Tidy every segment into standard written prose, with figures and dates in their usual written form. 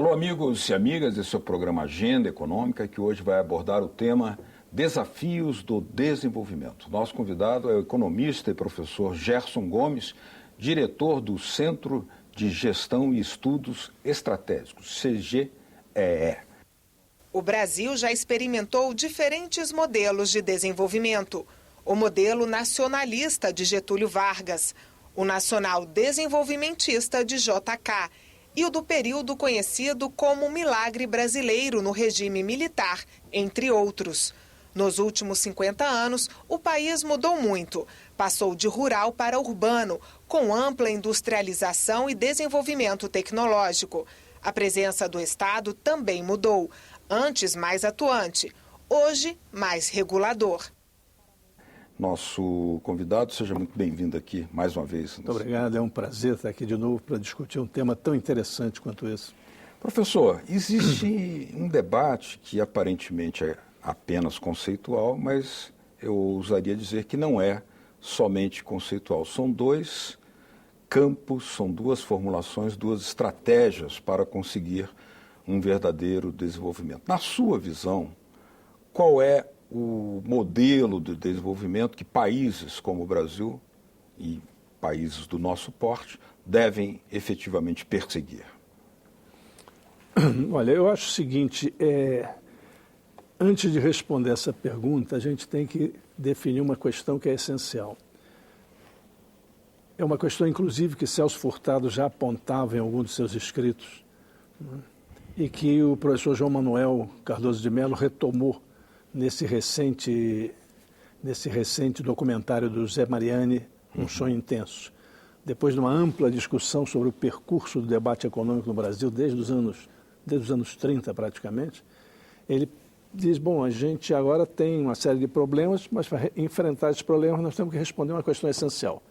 Alô, amigos e amigas, esse é o programa Agenda Econômica, que hoje vai abordar o tema Desafios do Desenvolvimento. Nosso convidado é o economista e professor Gerson Gomes, diretor do Centro de Gestão e Estudos Estratégicos, CGEE. O Brasil já experimentou diferentes modelos de desenvolvimento. O modelo nacionalista de Getúlio Vargas, o nacional desenvolvimentista de JK e o do período conhecido como Milagre Brasileiro no regime militar, entre outros. Nos últimos 50 anos, o país mudou muito. Passou de rural para urbano, com ampla industrialização e desenvolvimento tecnológico. A presença do Estado também mudou. Antes mais atuante, hoje mais regulador. Nosso convidado, seja muito bem-vindo aqui mais uma vez. Muito obrigado, é um prazer estar aqui de novo para discutir um tema tão interessante quanto esse. Professor, existe um debate que aparentemente é apenas conceitual, mas eu ousaria dizer que não é somente conceitual. São dois campos, são duas formulações, duas estratégias para conseguir um verdadeiro desenvolvimento. Na sua visão, qual é o modelo de desenvolvimento que países como o Brasil e países do nosso porte devem efetivamente perseguir? Olha, eu acho o seguinte, antes de responder essa pergunta, a gente tem que definir uma questão que é essencial. É uma questão, inclusive, que Celso Furtado já apontava em algum dos seus escritos, né? E que o professor João Manuel Cardoso de Mello retomou nesse recente documentário do Zé Mariani, Um Sonho Intenso. Depois de uma ampla discussão sobre o percurso do debate econômico no Brasil, desde os anos 30 praticamente, ele diz, bom, a gente agora tem uma série de problemas, mas para enfrentar esses problemas nós temos que responder uma questão essencial.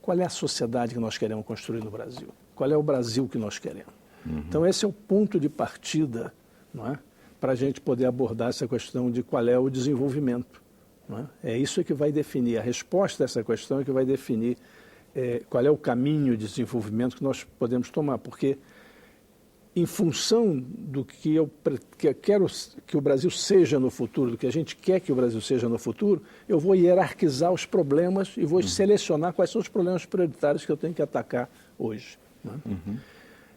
Qual é a sociedade que nós queremos construir no Brasil? Qual é o Brasil que nós queremos? Então esse é o ponto de partida, não é? Para a gente poder abordar essa questão de qual é o desenvolvimento. Não é? É isso que vai definir, a resposta a essa questão é que vai definir qual é o caminho de desenvolvimento que nós podemos tomar, porque em função do que eu quero que o Brasil seja no futuro, do que a gente quer que o Brasil seja no futuro, eu vou hierarquizar os problemas e vou selecionar quais são os problemas prioritários que eu tenho que atacar hoje. Não é?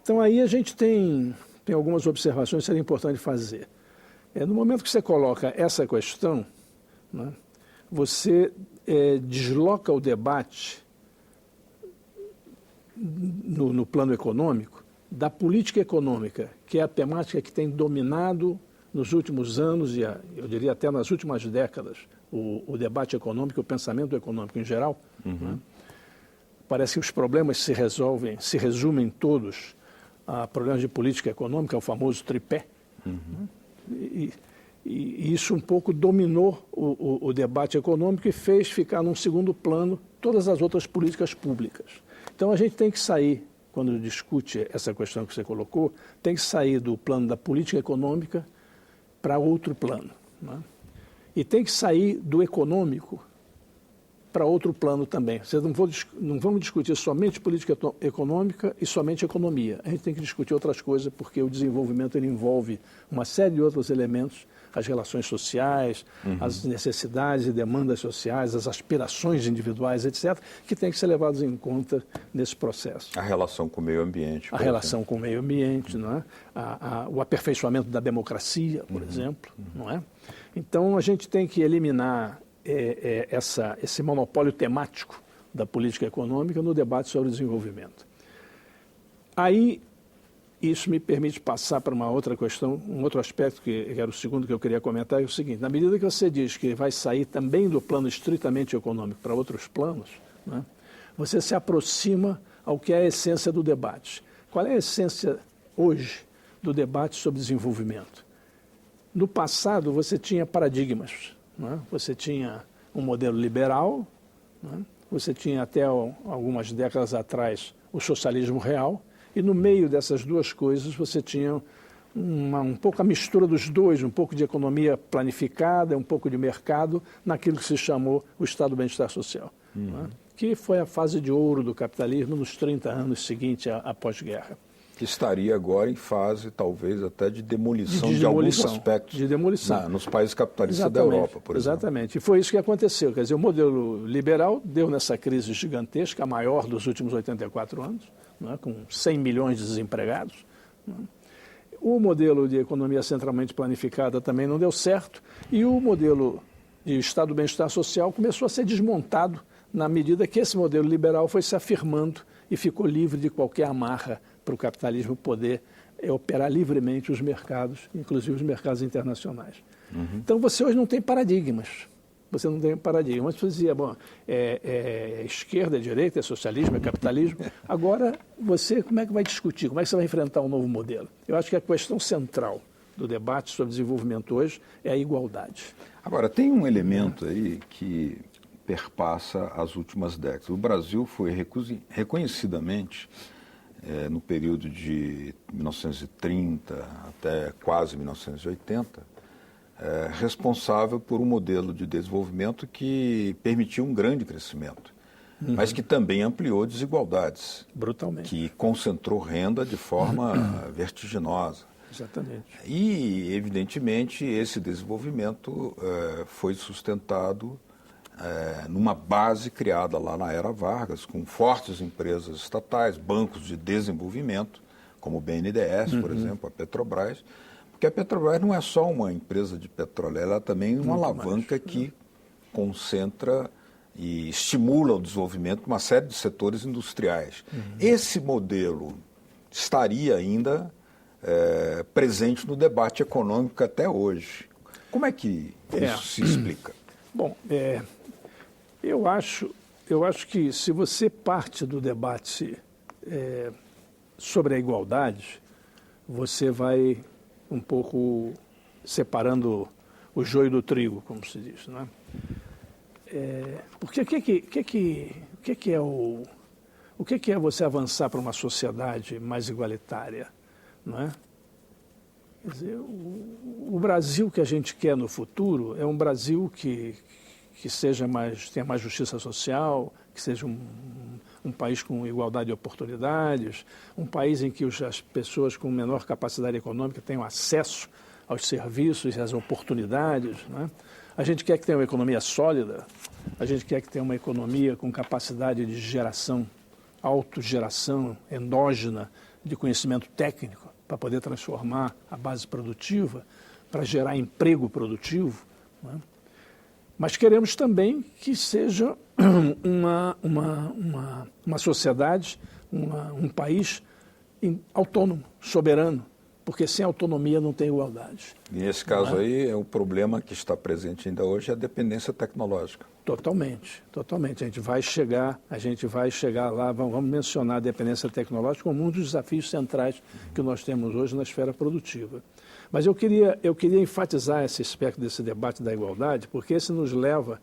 Então aí a gente tem algumas observações que seria importante fazer. No momento que você coloca essa questão, né, você desloca o debate no plano econômico da política econômica, que é a temática que tem dominado nos últimos anos e eu diria até nas últimas décadas o debate econômico, o pensamento econômico em geral. Né? Parece que os problemas se resumem todos a problemas de política econômica, o famoso tripé. E isso um pouco dominou o debate econômico e fez ficar num segundo plano todas as outras políticas públicas. Então a gente tem que sair, quando discute essa questão que você colocou, tem que sair do plano da política econômica para outro plano. Né? E tem que sair do econômico para outro plano também. Vocês não vamos discutir somente política econômica e somente economia. A gente tem que discutir outras coisas, porque o desenvolvimento ele envolve uma série de outros elementos, as relações sociais, as necessidades e demandas sociais, as aspirações individuais, etc., que têm que ser levados em conta nesse processo. A relação com o meio ambiente. A relação com o meio ambiente, não é? O aperfeiçoamento da democracia, por exemplo, não é? Então, a gente tem que eliminar esse monopólio temático da política econômica no debate sobre o desenvolvimento. Aí, isso me permite passar para uma outra questão, um outro aspecto que era o segundo que eu queria comentar, é o seguinte: na medida que você diz que vai sair também do plano estritamente econômico para outros planos, né, você se aproxima ao que é a essência do debate. Qual é a essência hoje do debate sobre desenvolvimento? No passado, você tinha paradigmas. Né? Você tinha um modelo liberal, né? Você tinha até algumas décadas atrás o socialismo real, e no meio dessas duas coisas você tinha um pouco a mistura dos dois, um pouco de economia planificada, um pouco de mercado, naquilo que se chamou o Estado do Bem-Estar Social, né? Que foi a fase de ouro do capitalismo nos 30 anos seguintes à pós-guerra. Que estaria agora em fase, talvez, até de demolição de alguns aspectos nos países capitalistas da Europa, por exemplo. Exatamente. E foi isso que aconteceu. Quer dizer, o modelo liberal deu nessa crise gigantesca, a maior dos últimos 84 anos, né, com 100 milhões de desempregados. Né. O modelo de economia centralmente planificada também não deu certo. E o modelo de Estado do Bem-Estar Social começou a ser desmontado na medida que esse modelo liberal foi se afirmando e ficou livre de qualquer amarra para o capitalismo poder operar livremente os mercados, inclusive os mercados internacionais. Então, você hoje não tem paradigmas. Você não tem paradigma. Você dizia, bom, esquerda, direita, é socialismo, é capitalismo. Agora, você, como é que vai discutir? Como é que você vai enfrentar um novo modelo? Eu acho que a questão central do debate sobre desenvolvimento hoje é a igualdade. Agora, tem um elemento aí que perpassa as últimas décadas. O Brasil foi reconhecidamente, no período de 1930 até quase 1980, responsável por um modelo de desenvolvimento que permitiu um grande crescimento, mas que também ampliou desigualdades. Brutalmente. Que concentrou renda de forma vertiginosa. Exatamente. E, evidentemente, esse desenvolvimento foi sustentado numa base criada lá na era Vargas, com fortes empresas estatais, bancos de desenvolvimento, como o BNDES, por exemplo, a Petrobras, porque a Petrobras não é só uma empresa de petróleo, ela é também uma alavanca que concentra e estimula o desenvolvimento de uma série de setores industriais. Esse modelo estaria ainda presente no debate econômico até hoje. Como é que isso se explica? Bom, eu acho que se você parte do debate sobre a igualdade, você vai um pouco separando o joio do trigo, como se diz, né? Porque o que é você avançar para uma sociedade mais igualitária, não é? Quer dizer, o Brasil que a gente quer no futuro é um Brasil que tenha mais justiça social, que seja um país com igualdade de oportunidades, um país em que as pessoas com menor capacidade econômica tenham acesso aos serviços e às oportunidades, né? A gente quer que tenha uma economia sólida, a gente quer que tenha uma economia com capacidade de geração, autogeração endógena de conhecimento técnico para poder transformar a base produtiva, para gerar emprego produtivo, né? Mas queremos também que seja uma sociedade, um país autônomo, soberano, porque sem autonomia não tem igualdade. E nesse caso aí, o problema que está presente ainda hoje é a dependência tecnológica. Totalmente, totalmente. A gente vai chegar lá, vamos mencionar a dependência tecnológica como um dos desafios centrais que nós temos hoje na esfera produtiva. Mas eu queria enfatizar esse aspecto desse debate da igualdade, porque esse nos leva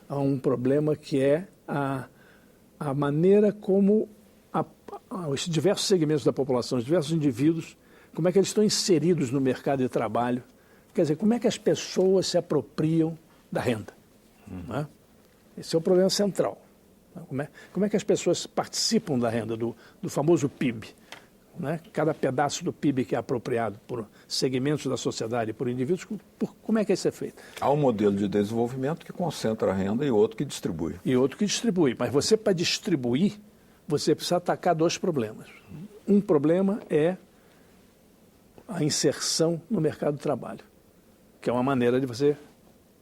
a um problema que é a maneira como os diversos segmentos da população, os diversos indivíduos, como é que eles estão inseridos no mercado de trabalho. Quer dizer, como é que as pessoas se apropriam da renda. Né? Esse é o problema central. Como é que as pessoas participam da renda, do famoso PIB? Né? Cada pedaço do PIB que é apropriado por segmentos da sociedade, por indivíduos, como é que isso é feito? Há um modelo de desenvolvimento que concentra a renda e outro que distribui. Mas você, para distribuir, você precisa atacar dois problemas. Um problema é a inserção no mercado de trabalho, que é uma maneira de você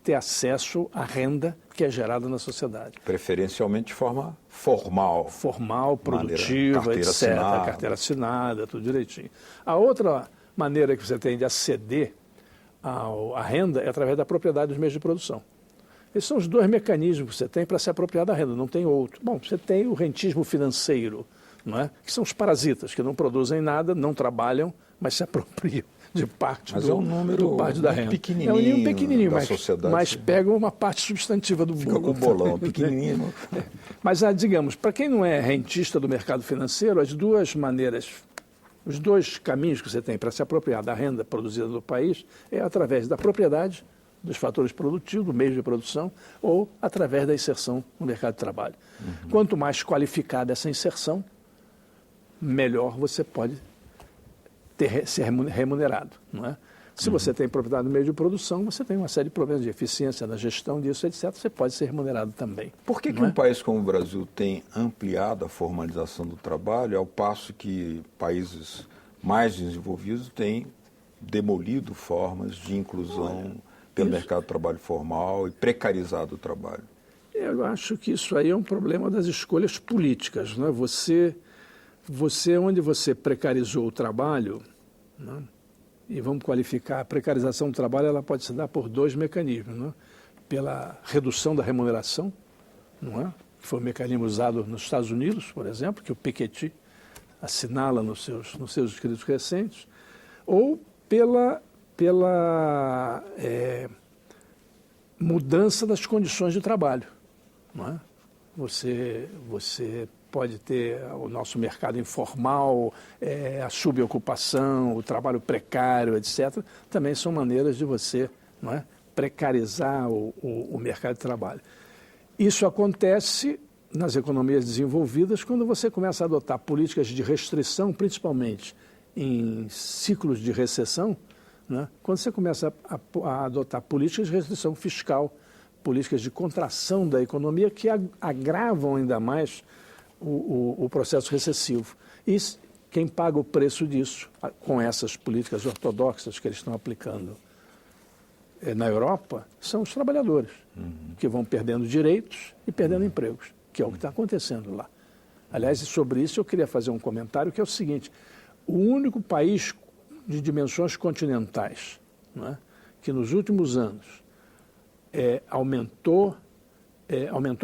ter acesso à renda que é gerada na sociedade. Preferencialmente de forma formal. Formal, produtiva, etc. Carteira assinada, tudo direitinho. A outra maneira que você tem de aceder à renda é através da propriedade dos meios de produção. Esses são os dois mecanismos que você tem para se apropriar da renda, não tem outro. Bom, você tem o rentismo financeiro, não é? Que são os parasitas, que não produzem nada, não trabalham, mas se apropriam de parte é um número parte da renda. Pequenininho, é um número pequenininho, mas pegam uma parte substantiva do bolo. Fica com o bolão, pequenininho. Mas, digamos, para quem não é rentista do mercado financeiro, as duas maneiras, os dois caminhos que você tem para se apropriar da renda produzida no país é através da propriedade, dos fatores produtivos, do meio de produção, ou através da inserção no mercado de trabalho. Quanto mais qualificada essa inserção, melhor você pode ser remunerado, não é? Se você tem propriedade no meio de produção, você tem uma série de problemas de eficiência na gestão disso, etc. Você pode ser remunerado também. Por que um país como o Brasil tem ampliado a formalização do trabalho, ao passo que países mais desenvolvidos têm demolido formas de inclusão pelo mercado de trabalho formal e precarizado o trabalho? Eu acho que isso aí é um problema das escolhas políticas, não é? Onde você precarizou o trabalho, não é? E vamos qualificar, a precarização do trabalho ela pode se dar por dois mecanismos, não é? Pela redução da remuneração, não é? Que foi um mecanismo usado nos Estados Unidos, por exemplo, que o Piketty assinala nos seus escritos recentes, ou pela mudança das condições de trabalho, não é? Você pode ter o nosso mercado informal, a subocupação, o trabalho precário, etc. Também são maneiras de você, não é, precarizar o mercado de trabalho. Isso acontece nas economias desenvolvidas quando você começa a adotar políticas de restrição, principalmente em ciclos de recessão, né? Quando você começa a adotar políticas de restrição fiscal, políticas de contração da economia que agravam ainda mais o processo recessivo. E quem paga o preço disso, com essas políticas ortodoxas que eles estão aplicando na Europa, são os trabalhadores, que vão perdendo direitos e perdendo empregos, que é o que está acontecendo lá. Aliás, sobre isso eu queria fazer um comentário, que é o seguinte: o único país de dimensões continentais, não é, que nos últimos anos aumentou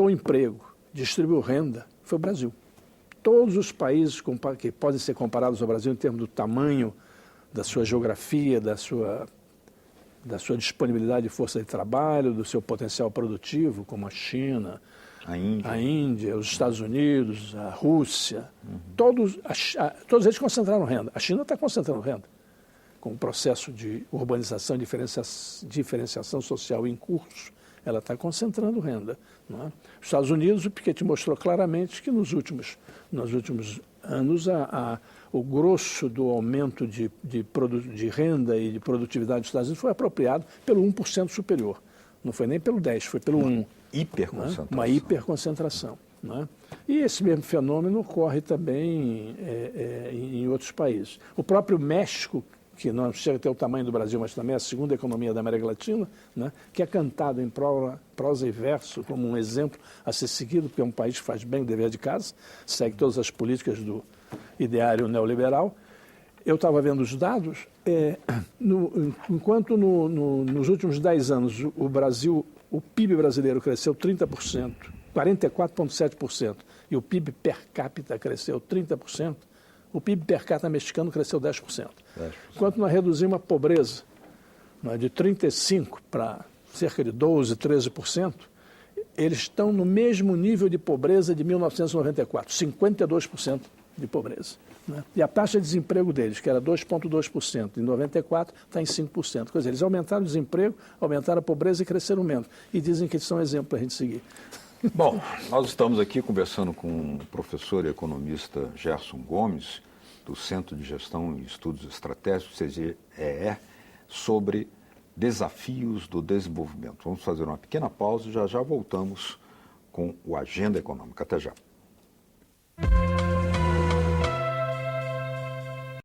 o emprego, distribuiu renda, foi o Brasil. Todos os países que podem ser comparados ao Brasil em termos do tamanho, da sua geografia, da sua disponibilidade de força de trabalho, do seu potencial produtivo, como a China, a Índia, os Estados Unidos, a Rússia, todos eles concentraram renda. A China está concentrando renda, com o processo de urbanização e diferenciação social em curso. Ela está concentrando renda, não é? Os Estados Unidos, o Piketty mostrou claramente que nos últimos anos o grosso do aumento de renda e de produtividade dos Estados Unidos foi apropriado pelo 1% superior. Não foi nem pelo 10%, foi pelo 1%. Hiperconcentração. Uma hiperconcentração. Não é? E esse mesmo fenômeno ocorre também em outros países. O próprio México, que não chega a ter o tamanho do Brasil, mas também é a segunda economia da América Latina, né, que é cantado em prosa e verso como um exemplo a ser seguido, porque é um país que faz bem o dever de casa, segue todas as políticas do ideário neoliberal. Eu estava vendo os dados, enquanto nos últimos 10 anos o PIB brasileiro cresceu 30%, 44,7%, e o PIB per capita cresceu 30%, o PIB per capita mexicano cresceu 10%. Enquanto nós reduzimos a pobreza de 35% para cerca de 12%, 13%, eles estão no mesmo nível de pobreza de 1994, 52% de pobreza. Né? E a taxa de desemprego deles, que era 2,2%, em 94, está em 5%. Quer dizer, eles aumentaram o desemprego, aumentaram a pobreza e cresceram menos. E dizem que eles são um exemplo para a gente seguir. Bom, nós estamos aqui conversando com o professor e economista Gerson Gomes, do Centro de Gestão e Estudos Estratégicos, CGEE, sobre desafios do desenvolvimento. Vamos fazer uma pequena pausa e já voltamos com o Agenda Econômica. Até já.